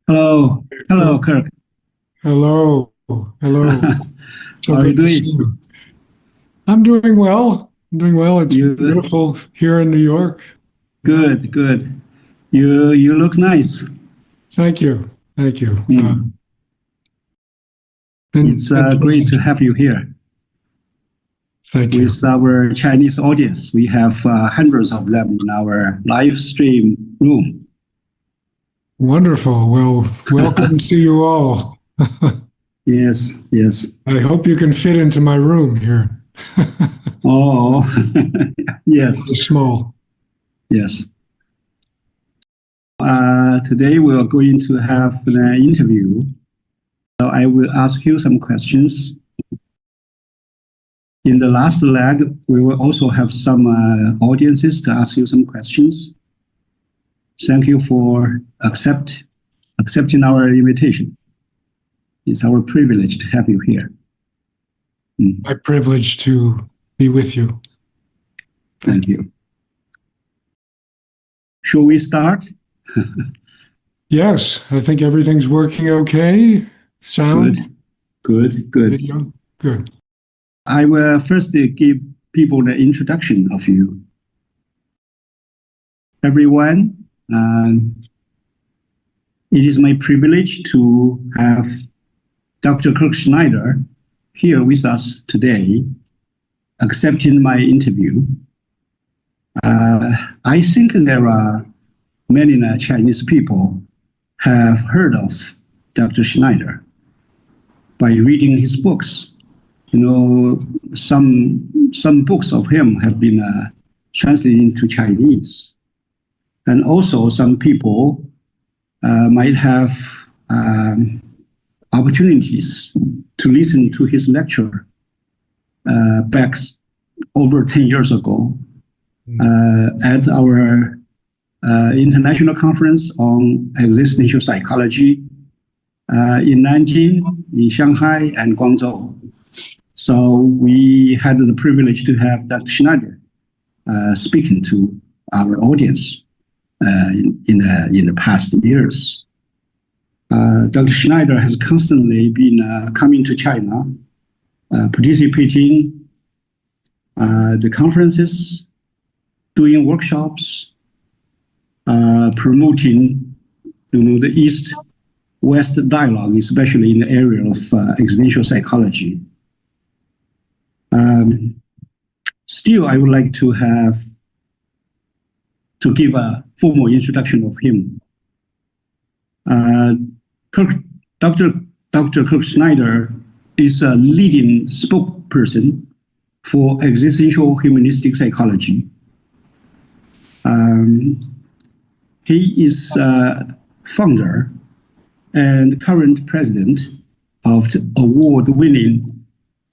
Hello, hello, Good. Kirk. Hello. Hello. So How are you good to see doing? you. I'm doing well. I'm doing well. It's You beautiful here in New York. Yeah. good, good. You look nice. Thank you. Thank you. Mm. Been It's great to enjoying. have you here Thank you. with our Chinese audience. We have hundreds of them in our live stream room. Wonderful. Well, welcome to you all. Yes, yes. I hope you can fit into my room here. Oh, yes, It's small. yes. Today we are going to have an interview. So I will ask you some questions. In the last leg, we will also have some audiences to ask you some questions. Thank you for accepting our invitation. It's our privilege to have you here. My privilege to be with you. Thank you. Shall we start? Yes, I think everything's working okay. Good, Sound, good, good. video, good. I will first give people the introduction of you. Everyone, it is my privilege to have Dr. Kirk Schneider here with us today, accepting my interview. I think there are many Chinese people have heard of Dr. Schneider by reading his books. You know, some books of him have been translated into Chinese. And also some people might have opportunities to listen to his lecture back over 10 years ago at our international conference on existential psychology in Nanjing, in Shanghai, and Guangzhou. So we had the privilege to have Dr. Schneider speaking to our audience in the past years. Dr. Schneider has constantly been coming to China, participating the conferences, doing workshops, promoting the East-West dialogue, especially in the area of existential psychology. Still, I would like to give a formal introduction of him. Dr. Kirk Schneider is a leading spokesperson for existential humanistic psychology. He is founder and current president of the award-winning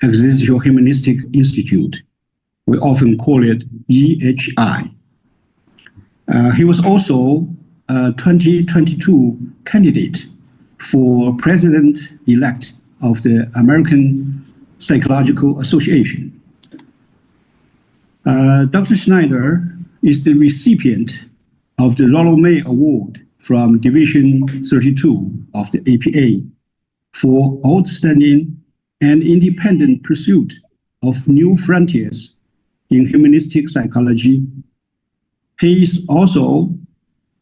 Existential Humanistic Institute. We often call it EHI. He was also a 2022 candidate for president-elect of the American Psychological Association. Dr. Schneider is the recipient of the Rollo May Award from Division 32 of the APA for outstanding and independent pursuit of new frontiers in humanistic psychology. He is also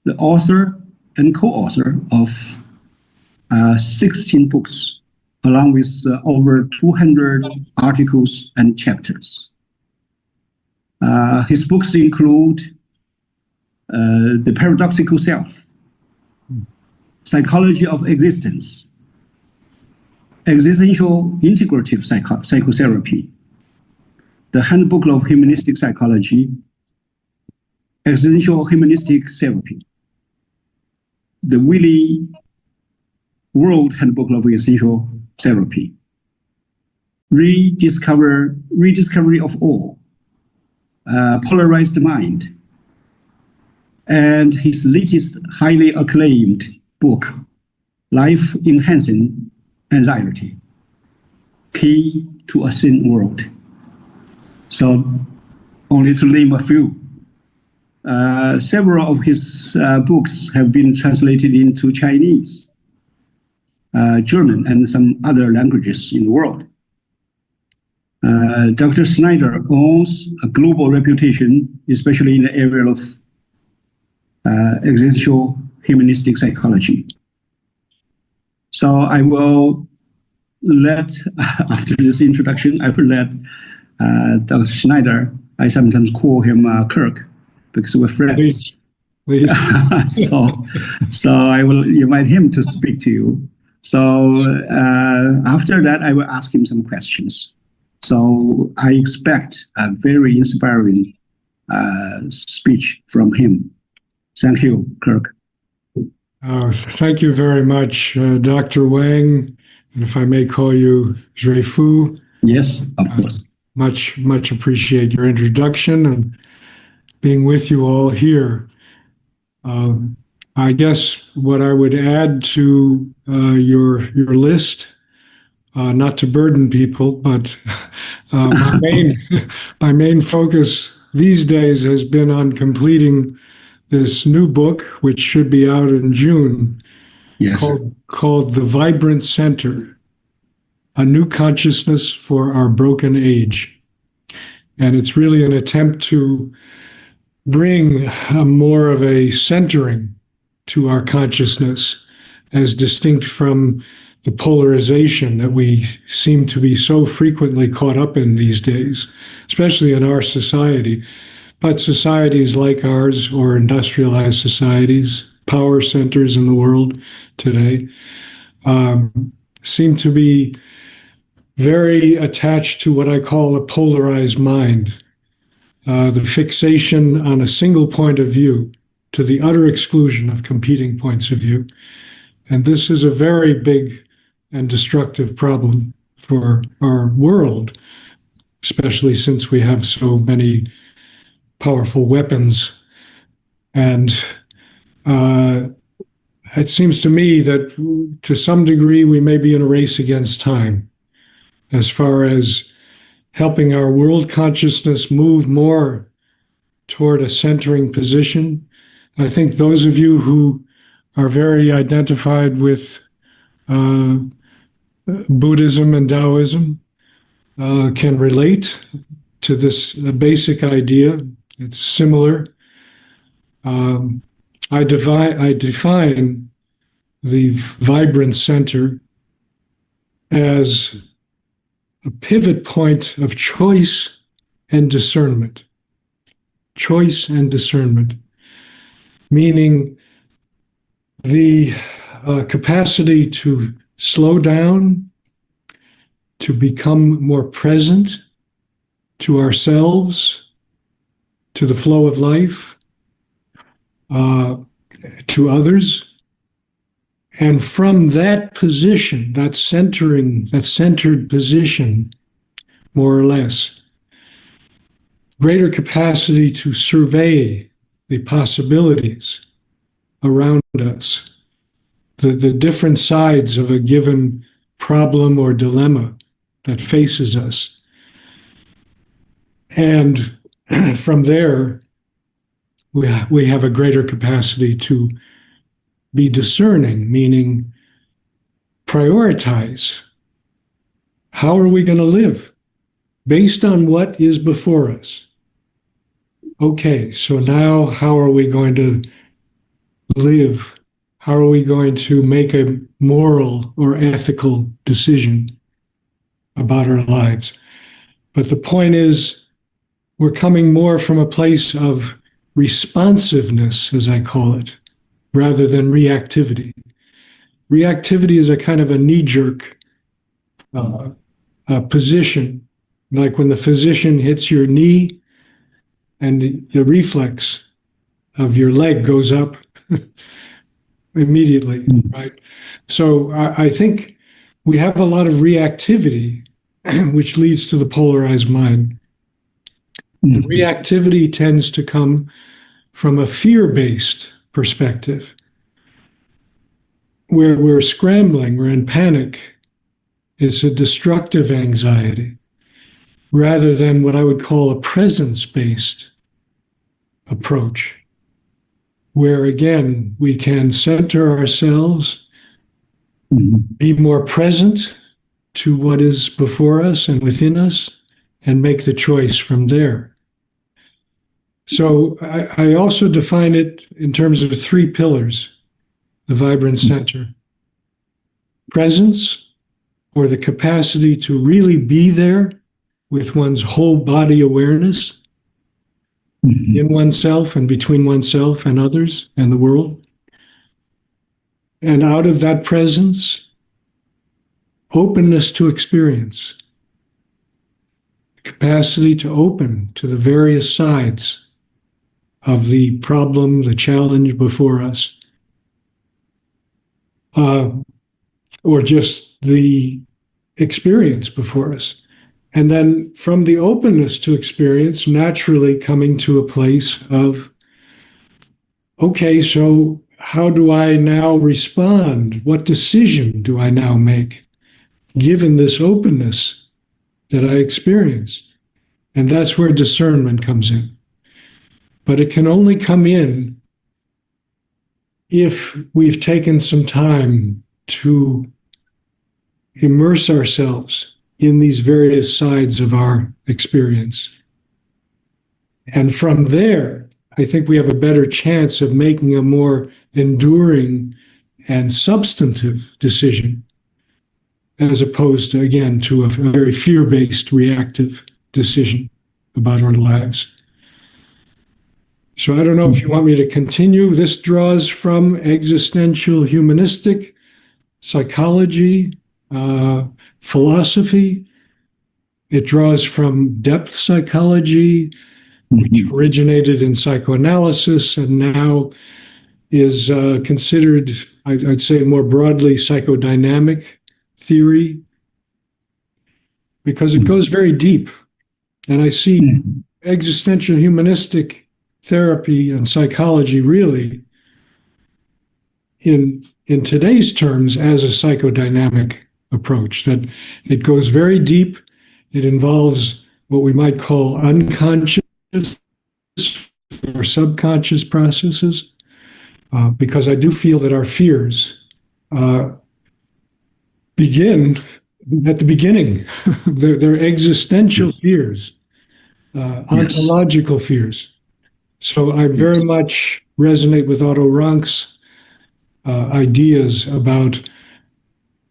the author and co-author of 16 books, along with over 200 articles and chapters. His books include The Paradoxical Self, Psychology of Existence, Existential Integrative Psychotherapy, The Handbook of Humanistic Psychology, Existential Humanistic Therapy, The Willy World Handbook of Existential Therapy, Rediscovery of All, Polarized Mind, and his latest highly acclaimed book, Life Enhancing Anxiety, Key to a Sane World. So only to name a few. Several of his books have been translated into Chinese, German, and some other languages in the world. Dr. Snyder owns a global reputation, especially in the area of existential humanistic psychology. So I will let, after this introduction, I will let Dr. Snyder, I sometimes call him Kirk, because we're friends. Please. So I will invite him to speak to you. So after that, I will ask him some questions. So I expect a very inspiring speech from him. Thank you, Kirk. Thank you very much, Dr. Wang, and if I may call you Xuefu. Yes, of course. Much appreciate your introduction and being with you all here. I guess what I would add to your list, not to burden people, but my main focus these days has been on completing this new book, which should be out in June, yes, called The Vibrant Center, A New Consciousness for Our Broken Age. And it's really an attempt to bring more of a centering to our consciousness, as distinct from the polarization that we seem to be so frequently caught up in these days, especially in our society. But societies like ours, or industrialized societies, power centers in the world today, seem to be very attached to what I call a polarized mind, the fixation on a single point of view to the utter exclusion of competing points of view. And this is a very big and destructive problem for our world, especially since we have so many powerful weapons. And it seems to me that to some degree we may be in a race against time as far as helping our world consciousness move more toward a centering position. I think those of you who are very identified with Buddhism and Taoism can relate to this basic idea. It's similar. I define the vibrant center as a pivot point of choice and discernment. Choice and discernment, meaning the capacity to slow down, to become more present to ourselves, to the flow of life, to others. And from that position, that centered position, more or less, greater capacity to survey the possibilities around us, the different sides of a given problem or dilemma that faces us. And from there, we have a greater capacity to be discerning, meaning prioritize. How are we going to live based on what is before us? Okay, so now how are we going to live? How are we going to make a moral or ethical decision about our lives? But the point is, we're coming more from a place of responsiveness, as I call it, rather than reactivity. Reactivity is a kind of a knee-jerk position, like when the physician hits your knee and the reflex of your leg goes up immediately, right? So I think we have a lot of reactivity, which leads to the polarized mind. And reactivity tends to come from a fear-based perspective, where we're scrambling, we're in panic. It's a destructive anxiety, rather than what I would call a presence-based approach, where again, we can center ourselves, be more present to what is before us and within us, and make the choice from there. So I also define it in terms of three pillars, the vibrant center. Presence, or the capacity to really be there with one's whole body awareness in oneself and between oneself and others and the world. And out of that presence, openness to experience, capacity to open to the various sides of the problem, the challenge before us, or just the experience before us. And then from the openness to experience, naturally coming to a place of, okay, so how do I now respond? What decision do I now make, given this openness that I experienced? And that's where discernment comes in. But it can only come in if we've taken some time to immerse ourselves in these various sides of our experience. And from there, I think we have a better chance of making a more enduring and substantive decision, as opposed to, again, to a very fear-based reactive decision about our lives. So I don't know if you want me to continue. This draws from existential humanistic psychology, philosophy. It draws from depth psychology, which originated in psychoanalysis and now is considered, I'd say, more broadly psychodynamic theory, because it goes very deep. And I see existential humanistic therapy and psychology really in today's terms as a psychodynamic approach, that it goes very deep. It involves what we might call unconscious or subconscious processes, because I do feel that our fears begin at the beginning. They're existential fears, ontological fears. So I very much resonate with Otto Rank's ideas about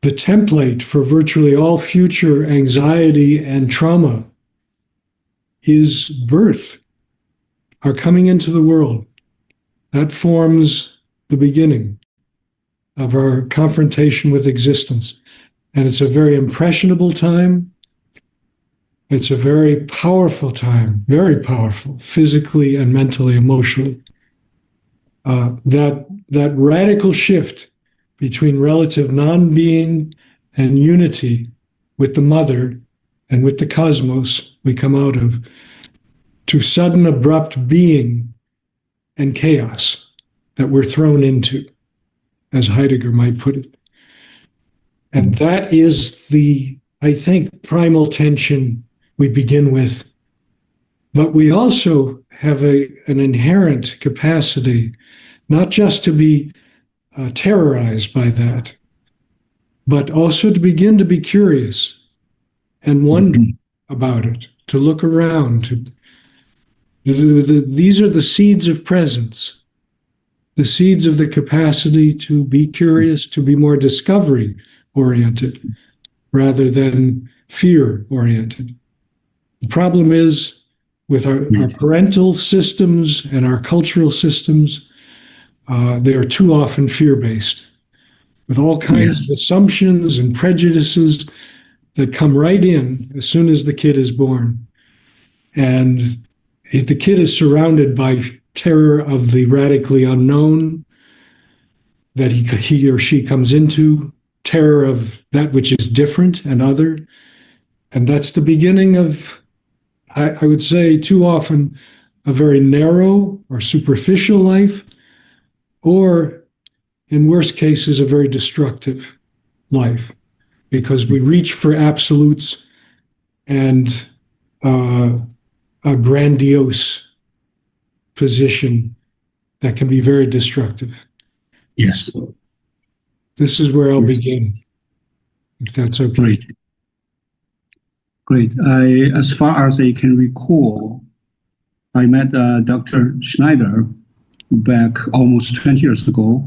the template for virtually all future anxiety and trauma is birth, our coming into the world. That forms the beginning of our confrontation with existence. And it's a very impressionable time. It's a very powerful time, very powerful, physically and mentally, emotionally. That radical shift between relative non-being and unity with the mother and with the cosmos we come out of, to sudden abrupt being and chaos that we're thrown into, as Heidegger might put it. And that is the, I think, primal tension we begin with. But we also have an inherent capacity not just to be terrorized by that, but also to begin to be curious and wonder about it, to look around. These are the seeds of presence, the seeds of the capacity to be curious, to be more discovery-oriented rather than fear-oriented. The problem is with our parental systems and our cultural systems, they are too often fear-based, with all kinds of assumptions and prejudices that come right in as soon as the kid is born. And if the kid is surrounded by terror of the radically unknown that he or she comes into, terror of that which is different and other, and that's the beginning of, I would say, too often, a very narrow or superficial life, or in worst cases, a very destructive life, because we reach for absolutes and a grandiose position that can be very destructive. Yes. This is where I'll Yes. begin, if that's okay. Great. Great. As far as I can recall, I met Dr. Schneider back almost 20 years ago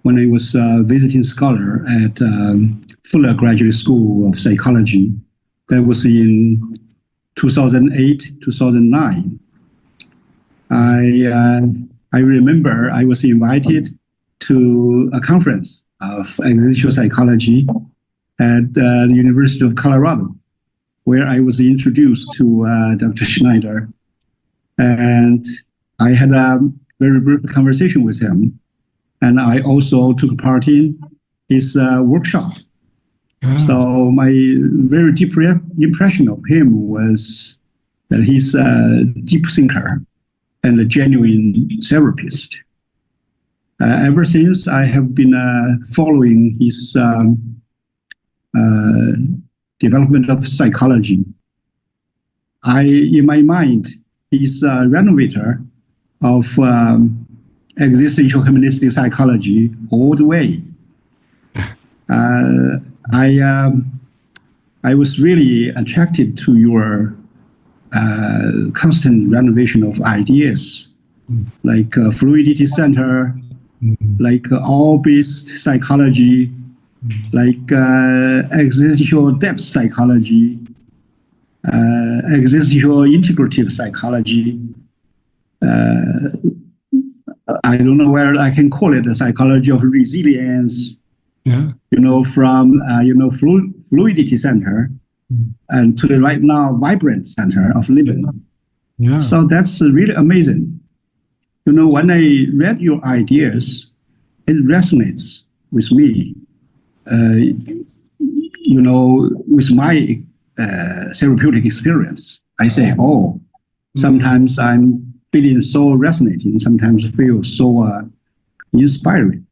when I was a visiting scholar at Fuller Graduate School of Psychology. That was in 2008, 2009. I remember I was invited to a conference of existential psychology at the University of Colorado, where I was introduced to Dr. Schneider. And I had a very brief conversation with him. And I also took part in his workshop. So my very deep impression of him was that he's a deep thinker and a genuine therapist. Ever since, I have been following his development of psychology. In my mind, he's a renovator of existential humanistic psychology all the way. I was really attracted to your constant renovation of ideas, like fluidity center, like all-based psychology, like existential depth psychology, existential integrative psychology. I don't know where I can call it, the psychology of resilience. Yeah. From fluidity center and to the right now vibrant center of living. Yeah. So that's really amazing. When I read your ideas, it resonates with me. With my therapeutic experience, I say, sometimes I'm feeling so resonating, sometimes I feel so inspiring.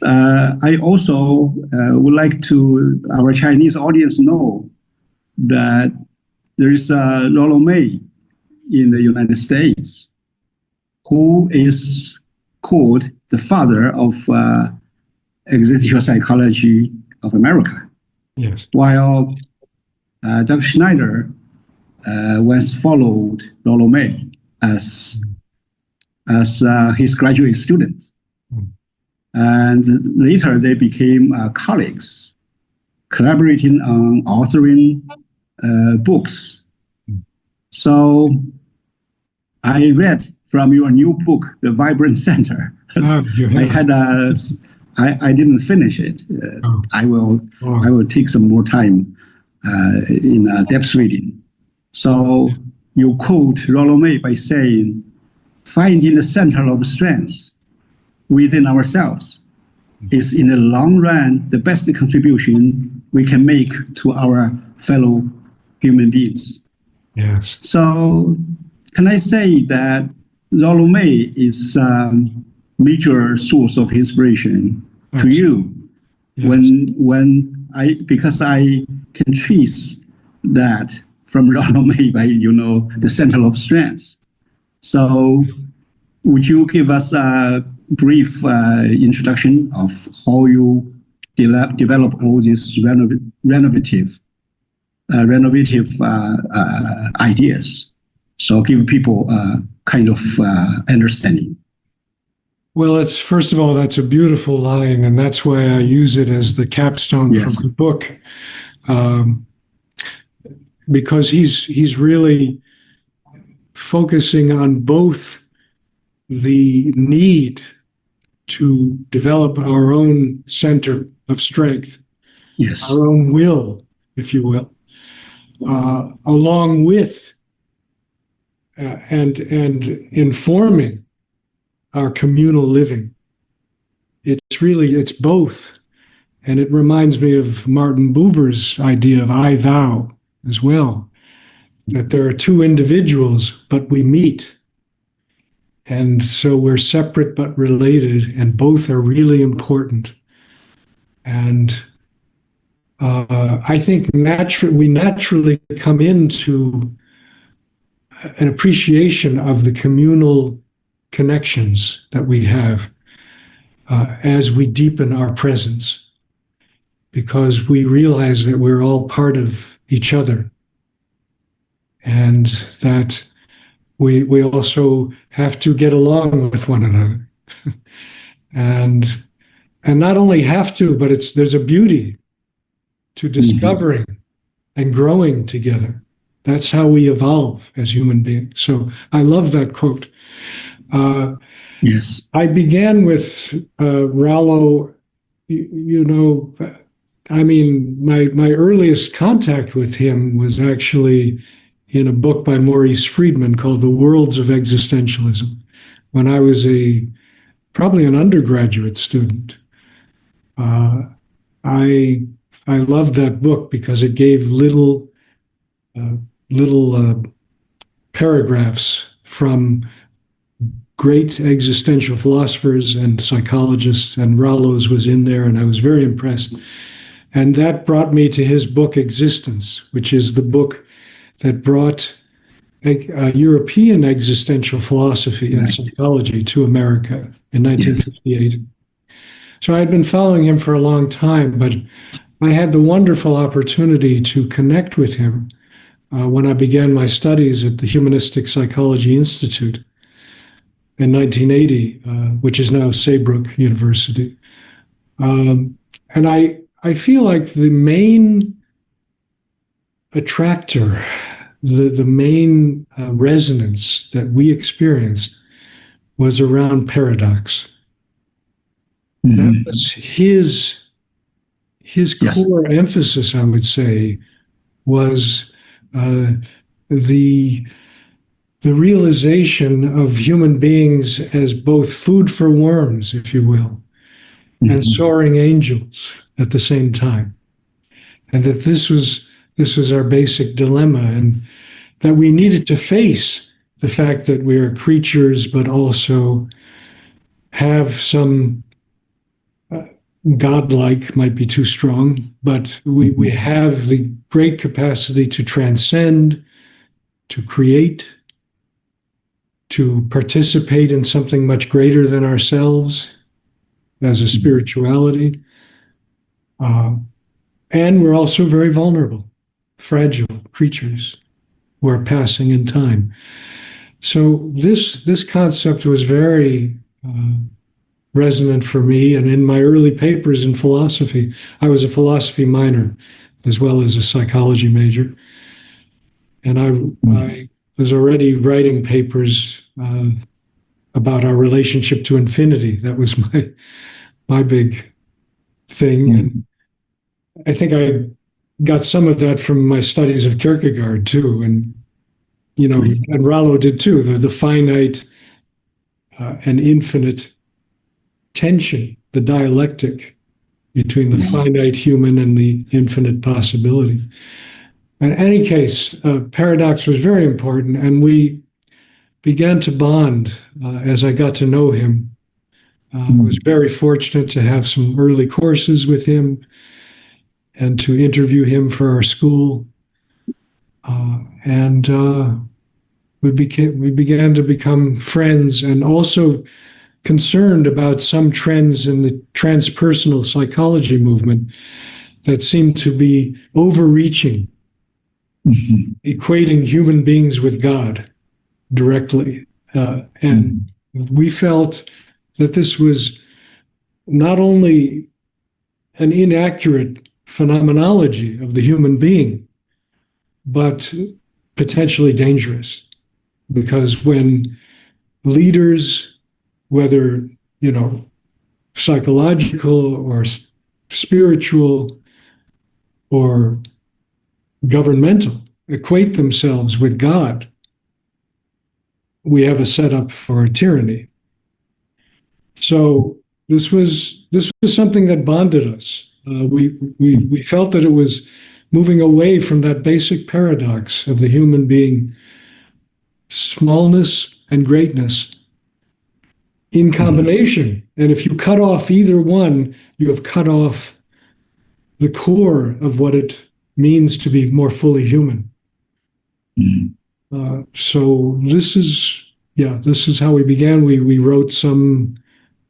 I also would like to our Chinese audience know that there is Rollo May in the United States who is called the father of existential psychology of America. Yes. While Dr. Schneider once followed Rollo May as his graduate student. And later they became colleagues, collaborating on authoring books. So I read from your new book, The Vibrant Center. I didn't finish it. I will take some more time in depth reading. So you quote Rollo May by saying, finding the center of strength within ourselves is in the long run the best contribution we can make to our fellow human beings. Yes. So can I say that Rollo May is a major source of inspiration to you? Yes. Because I can trace that from Rollo May by the center of strength. So would you give us a brief introduction of how you develop all these renovative ideas? So give people a kind of understanding. Well, first of all, that's a beautiful line, and that's why I use it as the capstone from the book, because he's really focusing on both the need to develop our own center of strength, our own will, if you will, along with and informing our communal living. It's both. And it reminds me of Martin Buber's idea of I thou as well, that there are two individuals, but we meet. And so we're separate but related, and both are really important. And I think we naturally come into an appreciation of the communal connections that we have. as we deepen our presence, because we realize that we're all part of each other, and that we also have to get along with one another. and not only have to, but there's a beauty to discovering and growing together. That's how we evolve as human beings. So I love that quote. Yes. I began with Rollo. I mean, my earliest contact with him was actually in a book by Maurice Friedman called The Worlds of Existentialism, when I was probably an undergraduate student. I loved that book because it gave little paragraphs from great existential philosophers and psychologists, and Rollo's was in there, and I was very impressed. And that brought me to his book, Existence, which is the book that brought European existential philosophy and psychology to America in 1958. Yes. So I had been following him for a long time, but I had the wonderful opportunity to connect with him when I began my studies at the Humanistic Psychology Institute in 1980, which is now Saybrook University. And I feel like the main attractor, the main resonance that we experienced was around paradox. That was his core emphasis, I would say, was the realization of human beings as both food for worms, if you will, and soaring angels at the same time. And that this was our basic dilemma, and that we needed to face the fact that we are creatures, but also have some godlike, might be too strong, but we have the great capacity to transcend, to create, to participate in something much greater than ourselves as a spirituality. And we're also very vulnerable, fragile creatures who are passing in time. So this concept was very resonant for me. And in my early papers in philosophy, I was a philosophy minor as well as a psychology major. And I was already writing papers about our relationship to infinity. That was my big thing. And I think I got some of that from my studies of Kierkegaard too. And, and Rollo did too, the finite and infinite tension, the dialectic between the finite human and the infinite possibility. In any case, paradox was very important, and we began to bond as I got to know him. I was very fortunate to have some early courses with him and to interview him for our school. And we began to become friends, and also concerned about some trends in the transpersonal psychology movement that seemed to be overreaching, equating human beings with God directly. And we felt that this was not only an inaccurate phenomenology of the human being, but potentially dangerous. Because when leaders, whether, psychological or spiritual or governmental, equate themselves with God, we have a setup for tyranny. So this was something that bonded us. We felt that it was moving away from that basic paradox of the human being, smallness and greatness in combination. And if you cut off either one, you have cut off the core of what it means to be more fully human. So this is how we began. We wrote some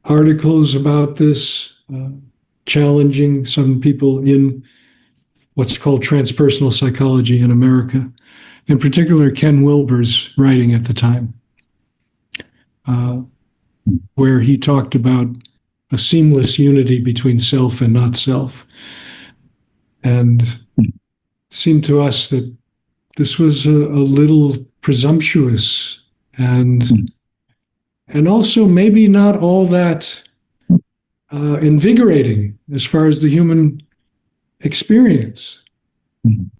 articles about this, challenging some people in what's called transpersonal psychology in America. In particular, Ken Wilber's writing at the time, where he talked about a seamless unity between self and not self. And it seemed to us that this was a little presumptuous and also maybe not all that invigorating as far as the human experience,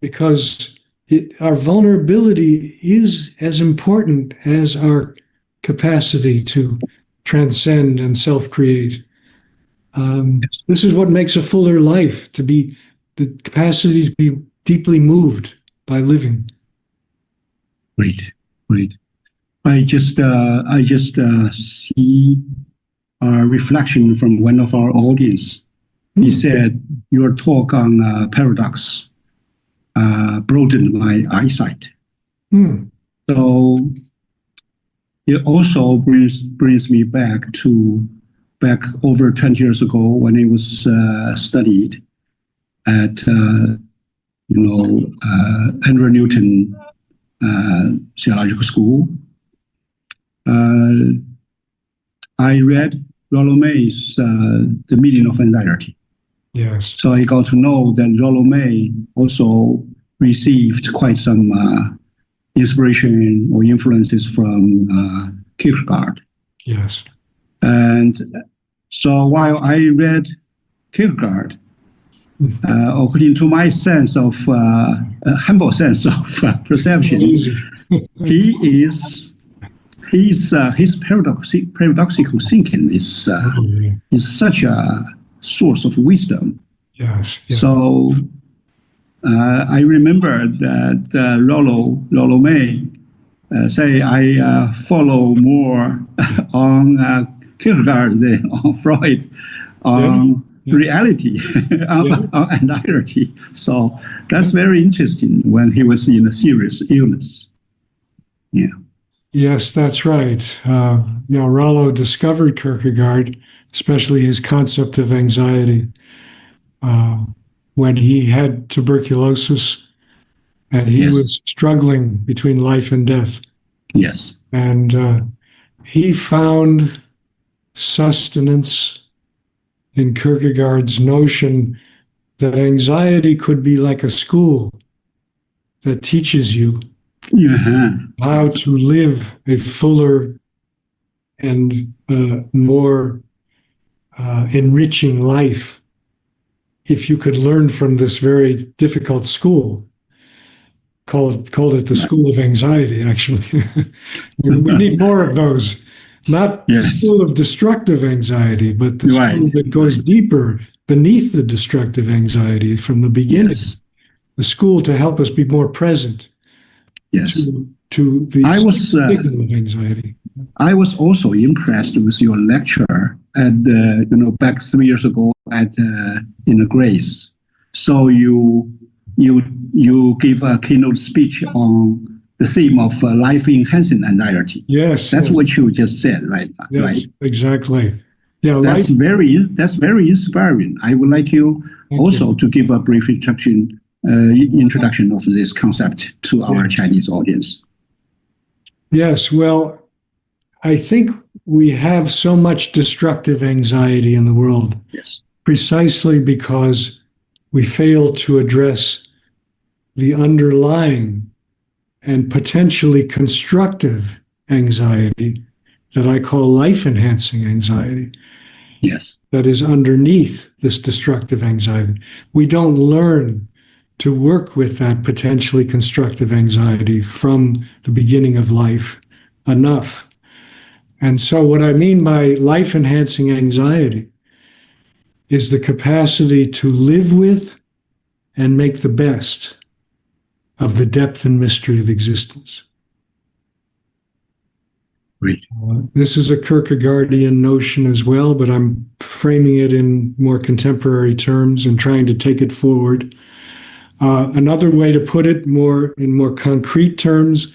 because our vulnerability is as important as our capacity to transcend and self-create. This is what makes a fuller life, to be the capacity to be deeply moved by living. Great. I just see a reflection from one of our audience. He said, your talk on paradox broadened my eyesight. So it also brings me back over 20 years ago when I was studied at Henry Newton Theological School. I read Rollo May's The Meaning of Anxiety. Yes. So I got to know that Rollo May also received quite some inspiration or influences from Kierkegaard. Yes. And so while I read Kierkegaard, according to my sense of humble sense of perception, his paradoxical thinking is such a source of wisdom. Yes. So I remember that Rollo May say I follow more on Kierkegaard than on Freud on reality, on anxiety. So that's very interesting when he was in a serious illness. Yeah. Yes, that's right. Rollo discovered Kierkegaard, especially his concept of anxiety, when he had tuberculosis and he was struggling between life and death. Yes. And he found sustenance in Kierkegaard's notion that anxiety could be like a school that teaches you how to live a fuller and more enriching life if you could learn from this very difficult school. Called it the school of anxiety, actually. We need more of those. Not the school of destructive anxiety, but the school that goes deeper beneath the destructive anxiety from the beginning. Yes. The school to help us be more present to the signal of anxiety. I was also impressed with your lecture at back 3 years ago at in Grace. So you gave a keynote speech on the theme of life-enhancing anxiety. Yes, that's what you just said, right? Yes, right. Exactly. Yeah, that's very inspiring. I would like you to give a brief introduction of this concept to our Chinese audience. Yes, well, I think we have so much destructive anxiety in the world, precisely because we fail to address the underlying and potentially constructive anxiety that I call life-enhancing anxiety. Yes. That is underneath this destructive anxiety. We don't learn to work with that potentially constructive anxiety from the beginning of life enough. And so what I mean by life-enhancing anxiety is the capacity to live with and make the best of the depth and mystery of existence. Great. This is a Kierkegaardian notion as well, but I'm framing it in more contemporary terms and trying to take it forward. Another way to put it in more concrete terms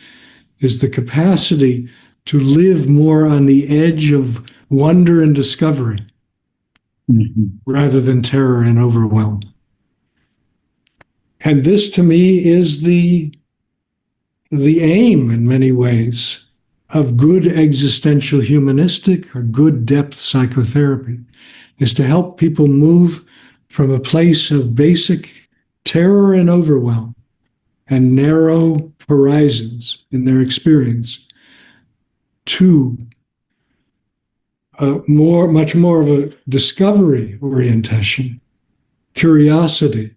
is the capacity to live more on the edge of wonder and discovery rather than terror and overwhelm. And this, to me, is the aim, in many ways, of good existential humanistic or good depth psychotherapy, is to help people move from a place of basic terror and overwhelm and narrow horizons in their experience to much more of a discovery orientation, curiosity,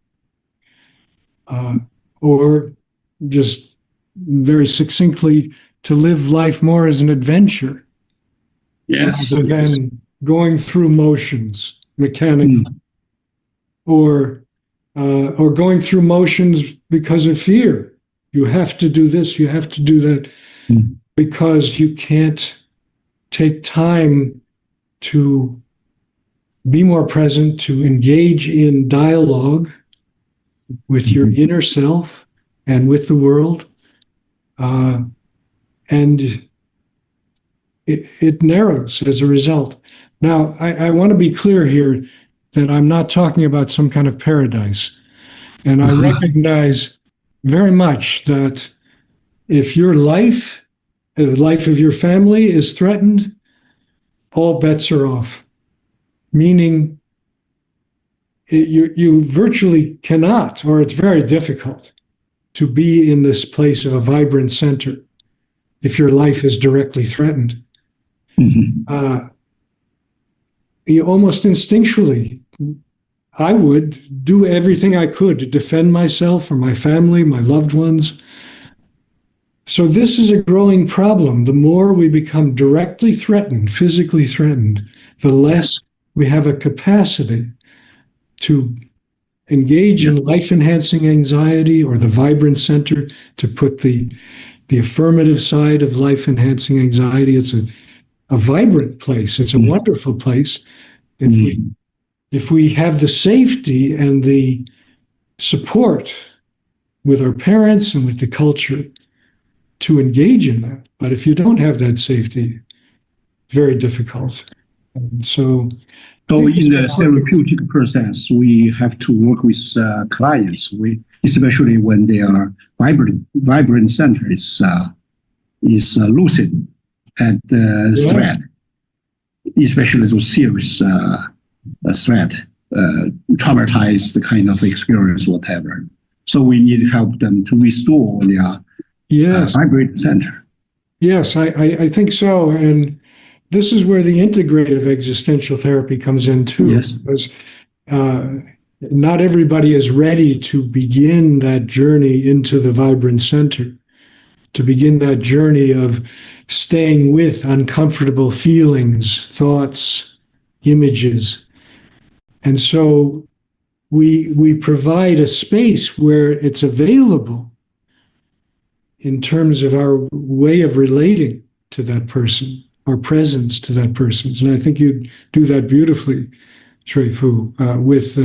or just very succinctly to live life more as an adventure, rather than going through motions mechanically, or going through motions because of fear. You have to do this, you have to do that, because you can't take time to be more present, to engage in dialogue with your inner self and with the world. And it narrows as a result. Now, I want to be clear here that I'm not talking about some kind of paradise. And I recognize very much that if your life, the life of your family is threatened, all bets are off. Meaning you virtually cannot, or it's very difficult, to be in this place of a vibrant center if your life is directly threatened. You almost instinctually, I would do everything I could to defend myself or my family, my loved ones. So this is a growing problem. The more we become directly threatened, physically threatened, the less we have a capacity to engage in life-enhancing anxiety or the vibrant center, to put the affirmative side of life-enhancing anxiety. It's a vibrant place. It's a wonderful place. If we have the safety and the support with our parents and with the culture to engage in that. But if you don't have that safety, very difficult. And so in the therapeutic process, we have to work with clients, especially when they are vibrant center is lucid and threat, especially those serious threat, traumatized the kind of experience, whatever. So we need to help them to restore their vibrant center. Yes, I think so. And this is where the integrative existential therapy comes in too. Yes. Because not everybody is ready to begin that journey into the vibrant center, to begin that journey of staying with uncomfortable feelings, thoughts, images. And so we provide a space where it's available in terms of our way of relating to that person, our presence to that person. And I think you do that beautifully, Xuefu, with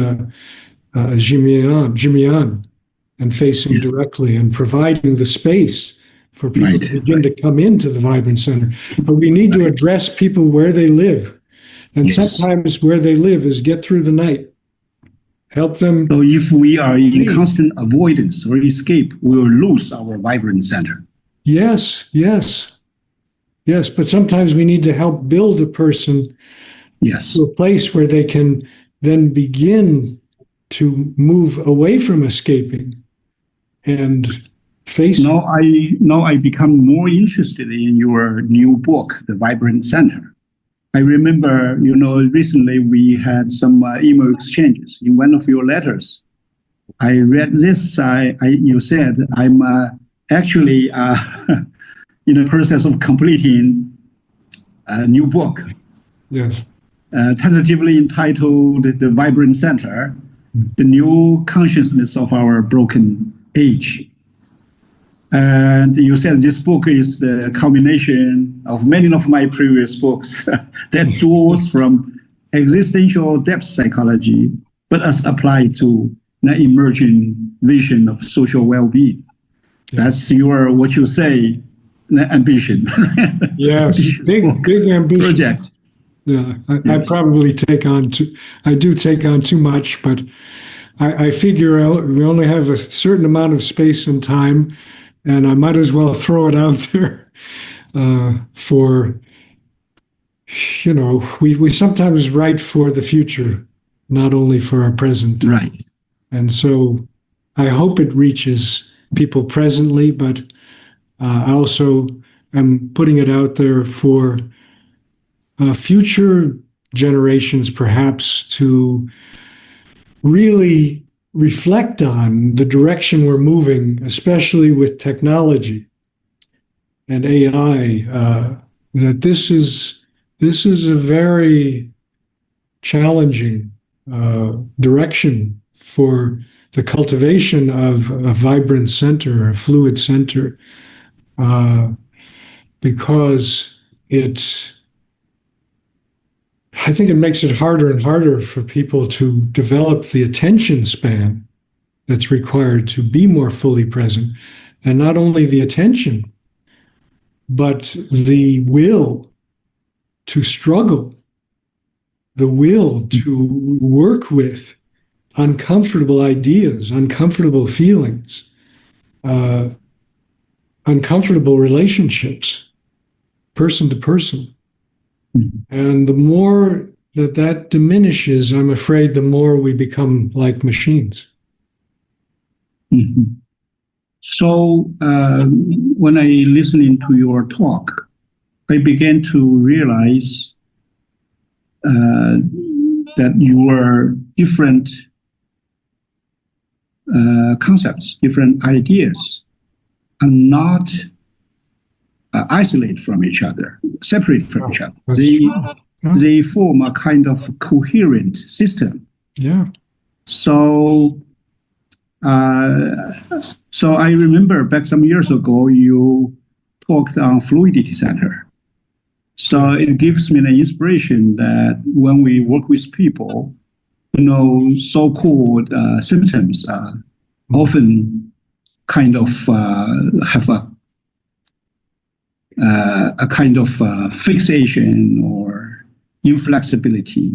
Jimian, and facing directly and providing the space for people to begin to come into the vibrant center. But we need to address people where they live. And sometimes where they live is get through the night. Help them. So if we are in constant avoidance or escape, we will lose our vibrant center. Yes. But sometimes we need to help build a person to a place where they can then begin to move away from escaping and face. Now I become more interested in your new book, The Vibrant Center. I remember, recently we had some email exchanges. In one of your letters, I read this. You said, I'm actually in the process of completing a new book. Yes. Tentatively entitled The Vibrant Center, The New Consciousness of Our Broken Age. And you said this book is the culmination of many of my previous books that draws from existential depth psychology, but as applied to an emerging vision of social well-being. That's what you say, ambition. Yes, big ambition. Project. Yeah, I Yes. probably I do take on too much, but I figure we only have a certain amount of space and time, and I might as well throw it out there for, we sometimes write for the future, not only for our present time. Right. And so I hope it reaches people presently, but I also am putting it out there for future generations, perhaps, to really reflect on the direction we're moving, especially with technology and AI. That this is a very challenging direction for the cultivation of a vibrant center, a fluid center, because I think it makes it harder and harder for people to develop the attention span that's required to be more fully present. And not only the attention, but the will to struggle, the will to work with uncomfortable ideas, uncomfortable feelings, uncomfortable relationships, person to person. And the more that diminishes, I'm afraid the more we become like machines. Mm-hmm. So when I listening to your talk, I began to realize that your different concepts, different ideas are not isolate from each other, separate from each other. They form a kind of coherent system. Yeah. So I remember back some years ago, you talked on fluidity center. So it gives me the inspiration that when we work with people, so-called symptoms often kind of have a kind of fixation or inflexibility,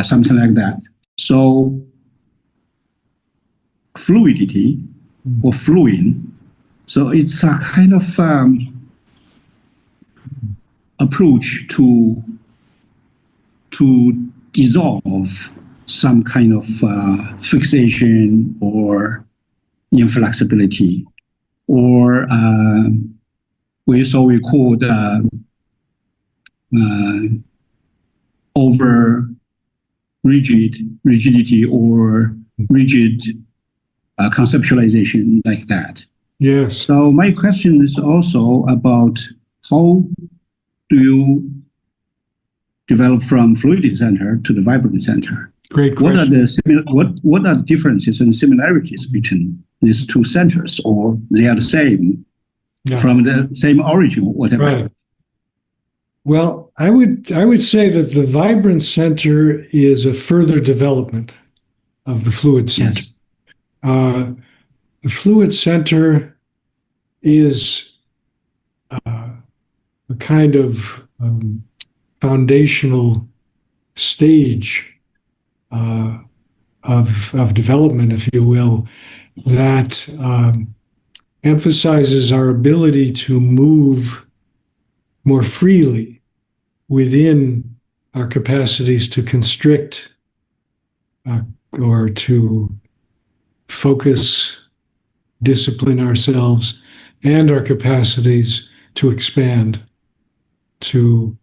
something like that. So fluidity or fluid, so it's a kind of approach to dissolve some kind of fixation or inflexibility, or we call over rigidity or rigid conceptualization like that. Yes. So my question is also about how do you develop from fluidity center to the vibrant center? Great question. What are the differences and similarities between these two centers, or they are the same from the same origin or whatever? Right. Well, I would say that the vibrant center is a further development of the fluid center. Yes. The fluid center is a kind of foundational stage of development, if you will, that emphasizes our ability to move more freely within our capacities to constrict or to focus, discipline ourselves, and our capacities to expand, to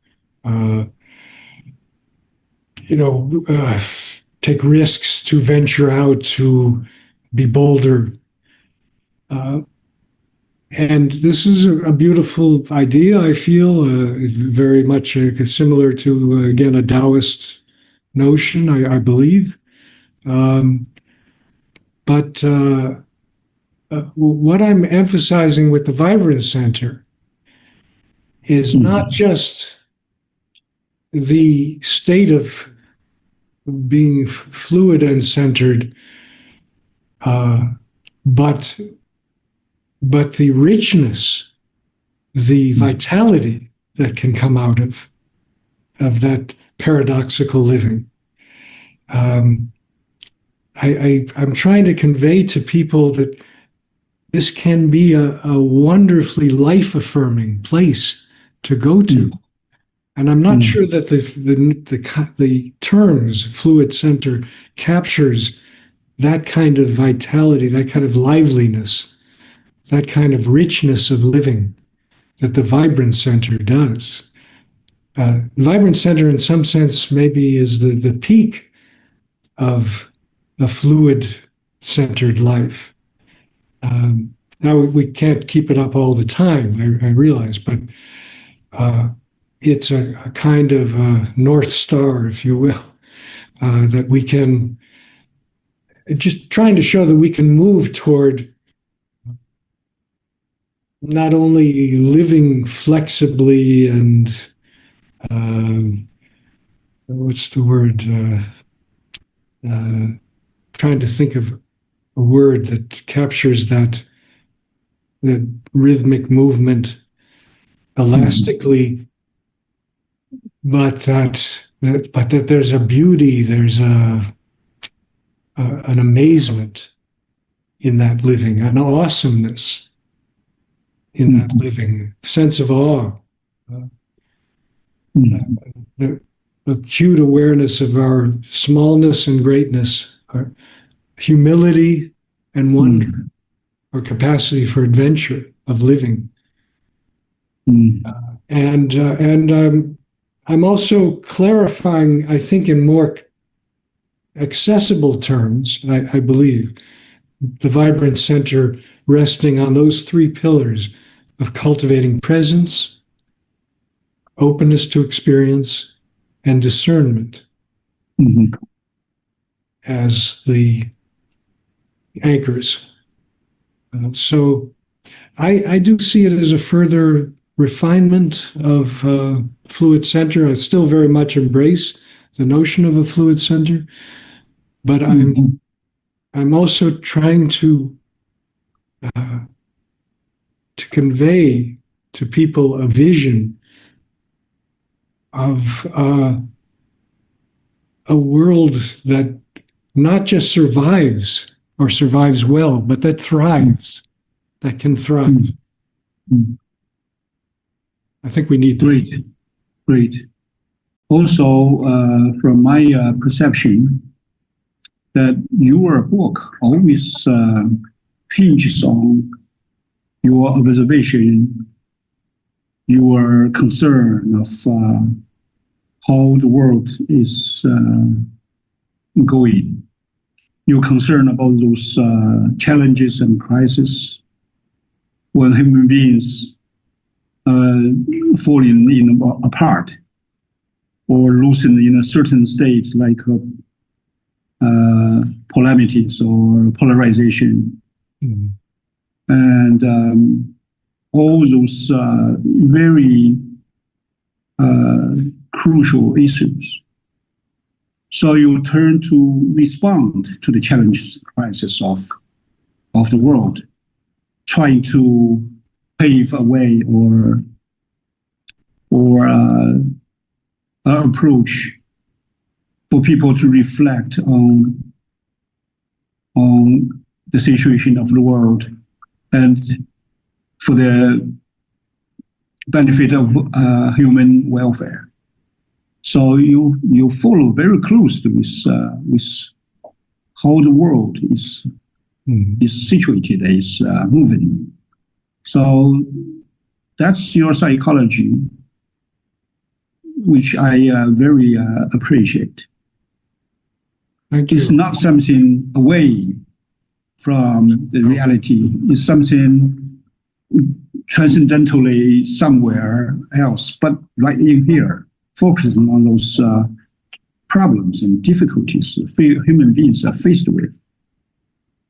take risks, to venture out, to be bolder. And this is a beautiful idea, I feel, very much similar to, again, a Taoist notion, I believe. But what I'm emphasizing with the Vibrant Center is not just the state of being fluid and centered, but the richness, the vitality that can come out of that paradoxical living. I'm trying to convey to people that this can be a wonderfully life-affirming place to go to. And I'm not sure that the terms fluid center captures that kind of vitality, that kind of liveliness, that kind of richness of living that the Vibrant Center does. The Vibrant Center, in some sense, maybe is the peak of a fluid-centered life. Now, we can't keep it up all the time, I realize, but it's a kind of North Star, if you will, that we can, just trying to show that we can move toward not only living flexibly and what's the word? Trying to think of a word that captures that rhythmic movement elastically, but that there's a beauty, there's an amazement in that living, an awesomeness in that living, sense of awe, the acute awareness of our smallness and greatness, our humility and wonder, our capacity for adventure of living. And I'm also clarifying, I think, in more accessible terms, I believe, the Vibrant Center resting on those three pillars of cultivating presence, openness to experience, and discernment as the anchors. So I do see it as a further refinement of fluid center. I still very much embrace the notion of a fluid center, but I'm also trying to convey to people a vision of a world that not just survives or survives well, but that thrives, that can thrive. I think we need that. Great. Also, from my perception, that your book always hinges on your observation, your concern of how the world is going. You're concerned about those challenges and crises when human beings falling apart or losing in a certain state, like polarities or polarization, and all those very crucial issues. So you turn to respond to the challenges, crisis of the world, trying to pave a way or an approach for people to reflect on the situation of the world and for the benefit of human welfare. So you follow very closely with how the world is situated, is moving. So that's your psychology, which I very appreciate. Thank you. It's not something away from the reality. It's something transcendentally somewhere else, but right in here, focusing on those problems and difficulties human beings are faced with.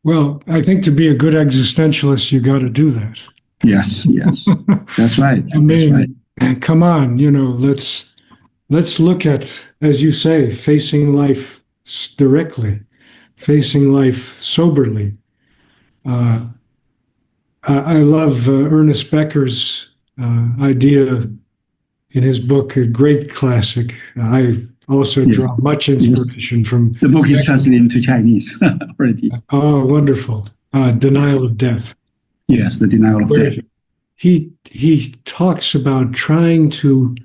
Well, I think to be a good existentialist, you got to do that. Yes, that's right. I mean, that's right. Come on, let's look at, as you say, facing life directly, facing life soberly. I love Ernest Becker's idea in his book, a great classic. I also Yes. draw much Yes. inspiration from. The book is translated into Chinese already. Oh, wonderful. Denial of Death. Yes, the denial of Where death. he talks about trying to,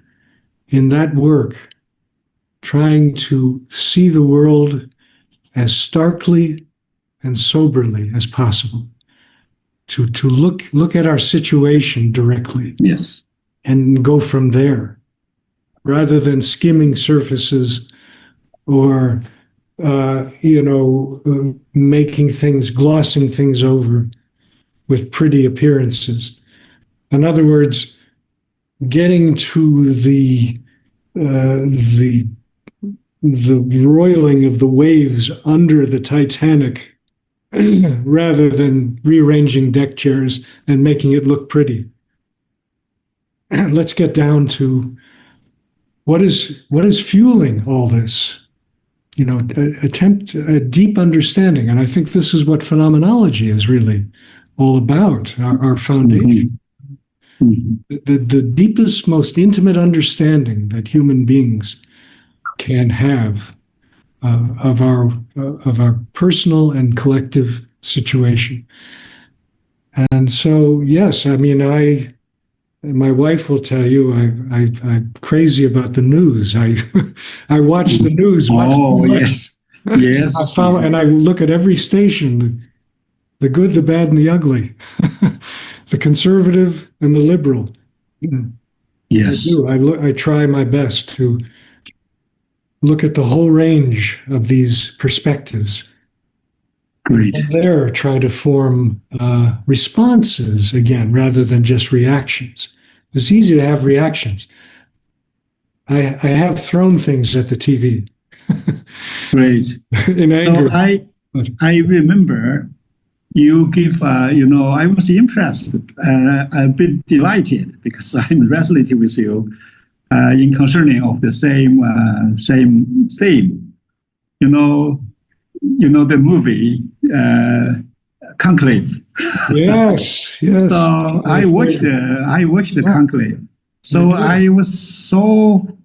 in that work, trying to see the world as starkly and soberly as possible. To look at our situation directly Yes. and go from there, rather than skimming surfaces or making things, glossing things over with pretty appearances. In other words, getting to the roiling of the waves under the Titanic rather than rearranging deck chairs and making it look pretty. Let's get down to what is fueling all this. Attempt a deep understanding, and I think this is what phenomenology is really all about. Our foundation, the deepest, most intimate understanding that human beings can have of our personal and collective situation. And so, yes, I mean, my wife will tell you I'm crazy about the news. I watch the news much too much. Yes, yes. I follow, and I look at every station, the good, the bad, and the ugly, the conservative and the liberal. Yes. I do. I try my best to look at the whole range of these perspectives. Great. From there, try to form responses again, rather than just reactions. It's easy to have reactions. I have thrown things at the TV. Great. In anger. So I remember you give, I was impressed, a bit delighted because I'm relative with you in concerning of the same theme. The movie Conclave. Yes. So I watched the Conclave. So I was so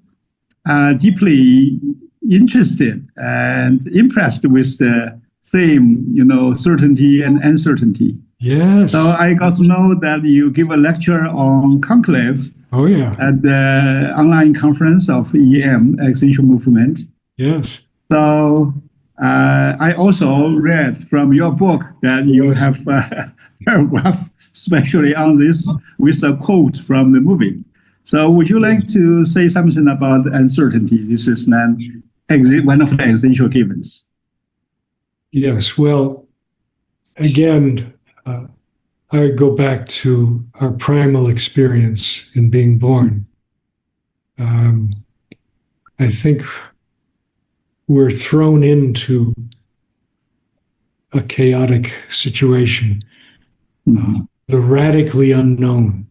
deeply interested and impressed with the theme, certainty and uncertainty. Yes. So I got to know that you give a lecture on Conclave. Oh, yeah. At the online conference of EM, Existential Movement. Yes. So I also read from your book that you have a paragraph especially on this with a quote from the movie. So would you like to say something about uncertainty? This is one of the existential givens. Yes. Well, again, I go back to our primal experience in being born. I think we're thrown into a chaotic situation. The radically unknown,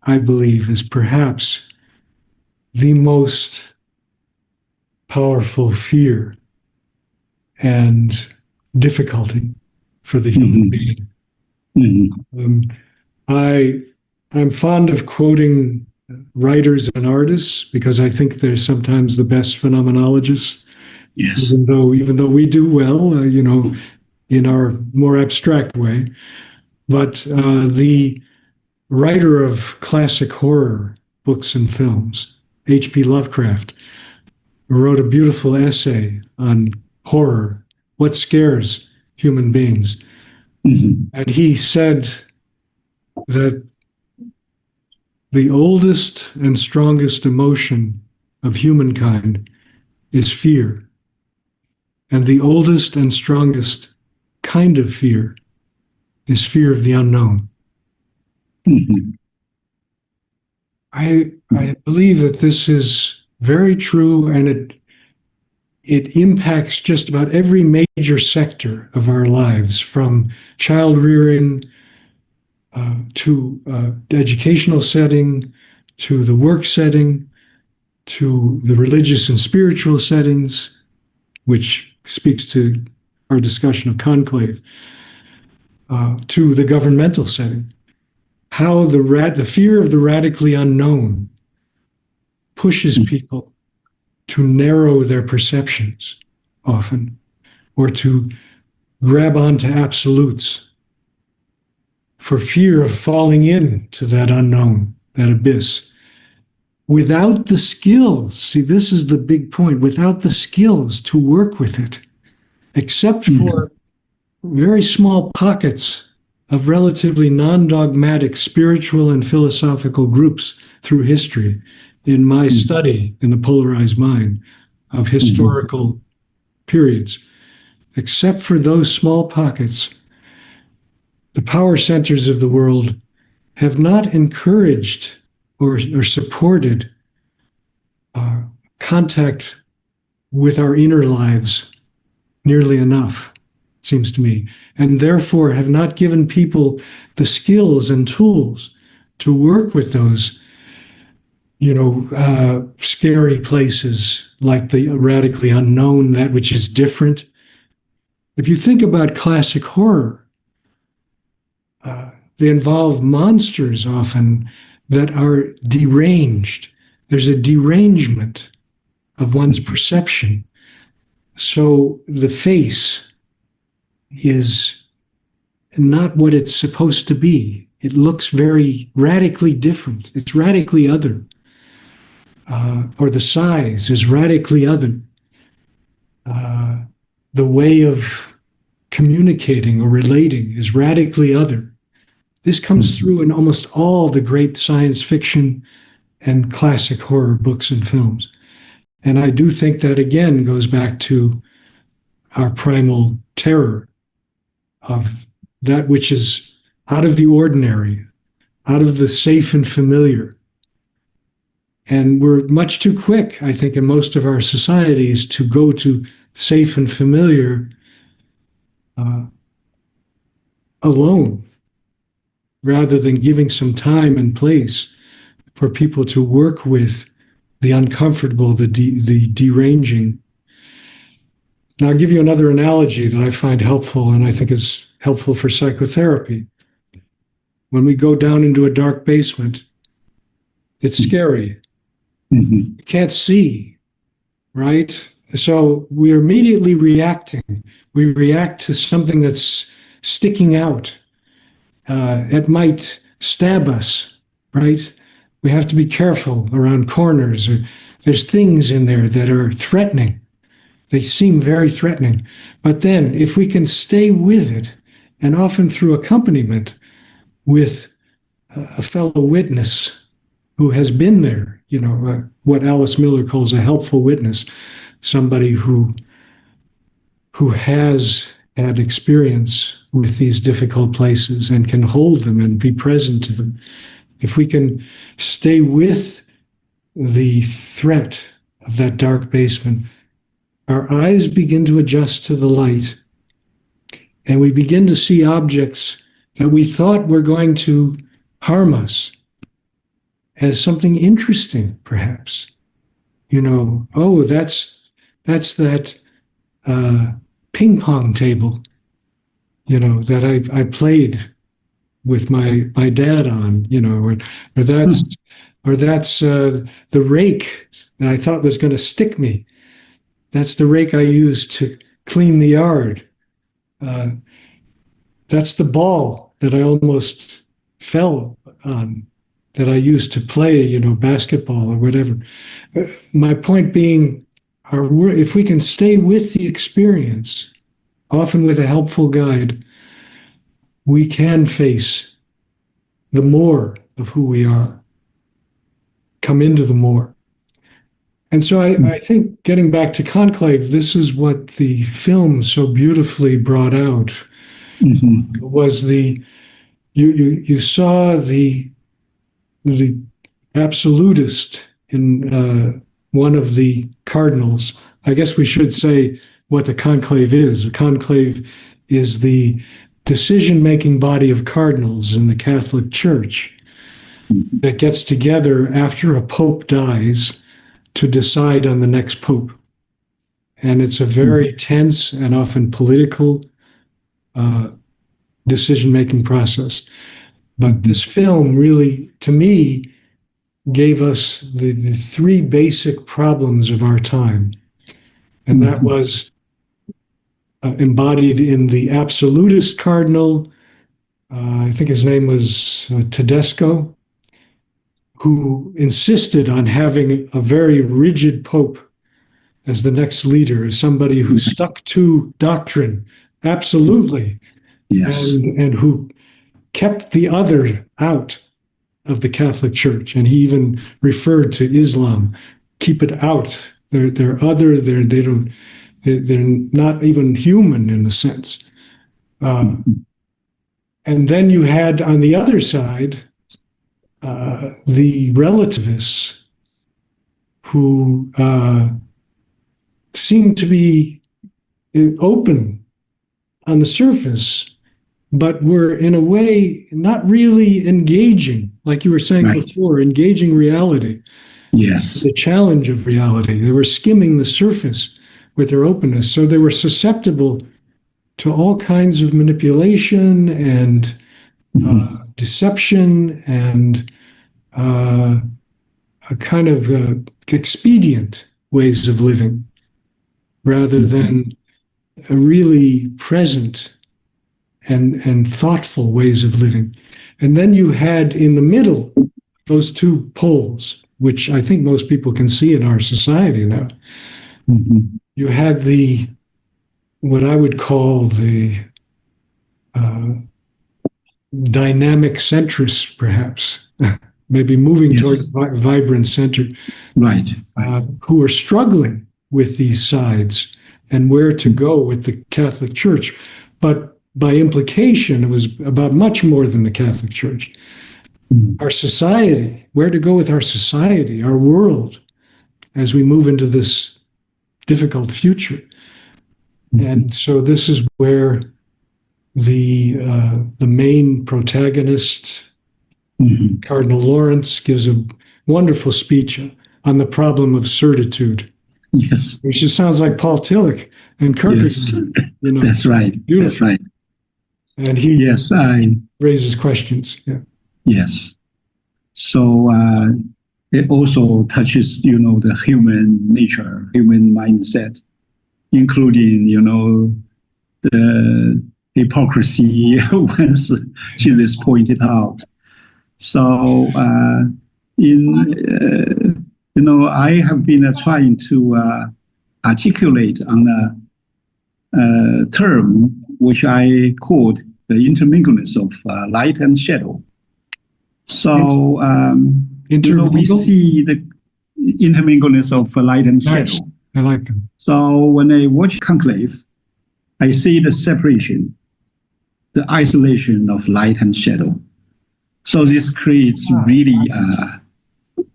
I believe, is perhaps the most powerful fear and difficulty for the human being. I'm fond of quoting writers and artists because I think they're sometimes the best phenomenologists. Yes. Even though we do well, in our more abstract way. But the writer of classic horror books and films, H.P. Lovecraft, wrote a beautiful essay on horror, what scares human beings. And he said that the oldest and strongest emotion of humankind is fear. And the oldest and strongest kind of fear is fear of the unknown. I believe that this is very true, and it impacts just about every major sector of our lives, from child rearing to the educational setting, to the work setting, to the religious and spiritual settings, which speaks to our discussion of conclave, to the governmental setting. How the fear of the radically unknown pushes people to narrow their perceptions often, or to grab onto absolutes for fear of falling into that unknown, that abyss. Without the skills, see, this is the big point, without the skills to work with it, except for very small pockets of relatively non-dogmatic spiritual and philosophical groups through history. In my study in the polarized mind of historical periods, except for those small pockets, the power centers of the world have not encouraged or supported contact with our inner lives nearly enough, it seems to me, and therefore have not given people the skills and tools to work with those, scary places like the radically unknown, that which is different. If you think about classic horror, they involve monsters often that are deranged. There's a derangement of one's perception. So the face is not what it's supposed to be. It looks very radically different. It's radically other. Or the size is radically other. The way of communicating or relating is radically other. This comes through in almost all the great science fiction and classic horror books and films. And I do think that, again, goes back to our primal terror of that which is out of the ordinary, out of the safe and familiar. And we're much too quick, I think, in most of our societies to go to safe and familiar alone, rather than giving some time and place for people to work with the uncomfortable, the deranging. Now, I'll give you another analogy that I find helpful and I think is helpful for psychotherapy. When we go down into a dark basement, it's scary. You can't see, right? So we're immediately reacting. We react to something that's sticking out. It might stab us, right? We have to be careful around corners. There's things in there that are threatening. They seem very threatening. But then if we can stay with it, and often through accompaniment with a fellow witness who has been there, what Alice Miller calls a helpful witness, somebody who has had experience with these difficult places and can hold them and be present to them. If we can stay with the threat of that dark basement, our eyes begin to adjust to the light, and we begin to see objects that we thought were going to harm us as something interesting, perhaps. That's that ping pong table, that I played with my dad on, or that's the rake that I thought was going to stick me. That's the rake I used to clean the yard. That's the ball that I almost fell on, that I used to play, basketball or whatever. My point being, if we can stay with the experience, often with a helpful guide, we can face the more of who we are, come into the more. And so I think, getting back to Conclave, this is what the film so beautifully brought out, was you saw the absolutist in one of the cardinals. I guess we should say what the conclave is. The conclave is the decision-making body of cardinals in the Catholic Church that gets together after a pope dies to decide on the next pope. And it's a very tense and often political decision-making process. But this film really, to me, gave us the three basic problems of our time. And that was embodied in the absolutist cardinal, I think his name was Tedesco, who insisted on having a very rigid pope as the next leader, as somebody who stuck to doctrine, absolutely, Yes. and who kept the other out of the Catholic Church. And he even referred to Islam, keep it out. They're other, they're not even human in a sense. And then you had on the other side the relativists who seemed to be open on the surface, but were in a way not really engaging, like you were saying before, engaging reality. Yes. The challenge of reality. They were skimming the surface with their openness. So they were susceptible to all kinds of manipulation and deception and a kind of expedient ways of living rather than a really present and thoughtful ways of living. And then you had in the middle those two poles, which I think most people can see in our society now. You had what I would call the dynamic centrists, perhaps, maybe moving toward vibrant center, right? Who are struggling with these sides and where to go with the Catholic Church. But by implication, it was about much more than the Catholic Church. Our society, where to go with our society, our world, as we move into this difficult future. And so this is where the main protagonist, Cardinal Lawrence, gives a wonderful speech on the problem of certitude. Yes. Which just sounds like Paul Tillich and Kierkegaard. Yes. That's right. Beautiful. That's right. And he raises questions. Yeah. Yes. So it also touches, the human nature, human mindset, including, the hypocrisy once Jesus pointed out. So I have been trying to articulate on a term which I called the intermingleness of light and shadow. So, we see the intermingleness of light and shadow. Nice. I like them. So when I watch Conclave, I see the separation, the isolation of light and shadow. So this creates really a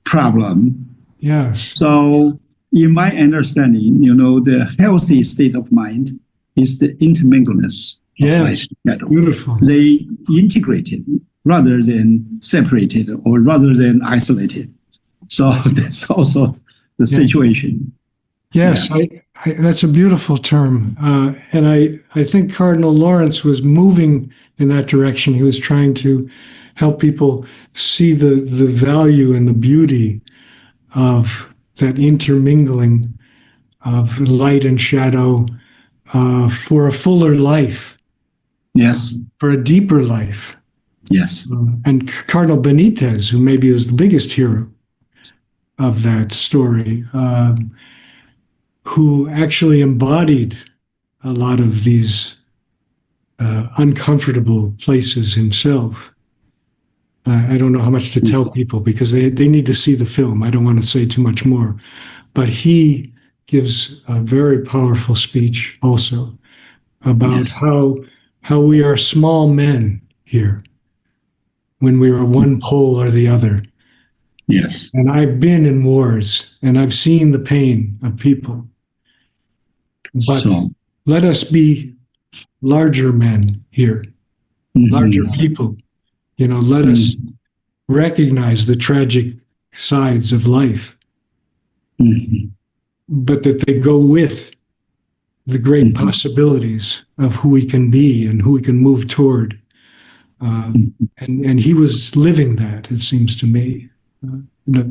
problem. Yes. So in my understanding, the healthy state of mind is the intermingleness of light and shadow. Beautiful. They integrated rather than separated or rather than isolated. So that's also the situation. Yes. That's a beautiful term. And I think Cardinal Lawrence was moving in that direction. He was trying to help people see the value and the beauty of that intermingling of light and shadow for a fuller life. Yes. For a deeper life. Yes. And Cardinal Benitez, who maybe is the biggest hero of that story, who actually embodied a lot of these uncomfortable places himself. I don't know how much to tell people because they need to see the film. I don't want to say too much more. But he gives a very powerful speech also about how we are small men here when we are one pole or the other. Yes. And I've been in wars and I've seen the pain of people. But let us be larger men here, larger people. Let us recognize the tragic sides of life, but that they go with the great possibilities of who we can be and who we can move toward. And he was living that, it seems to me.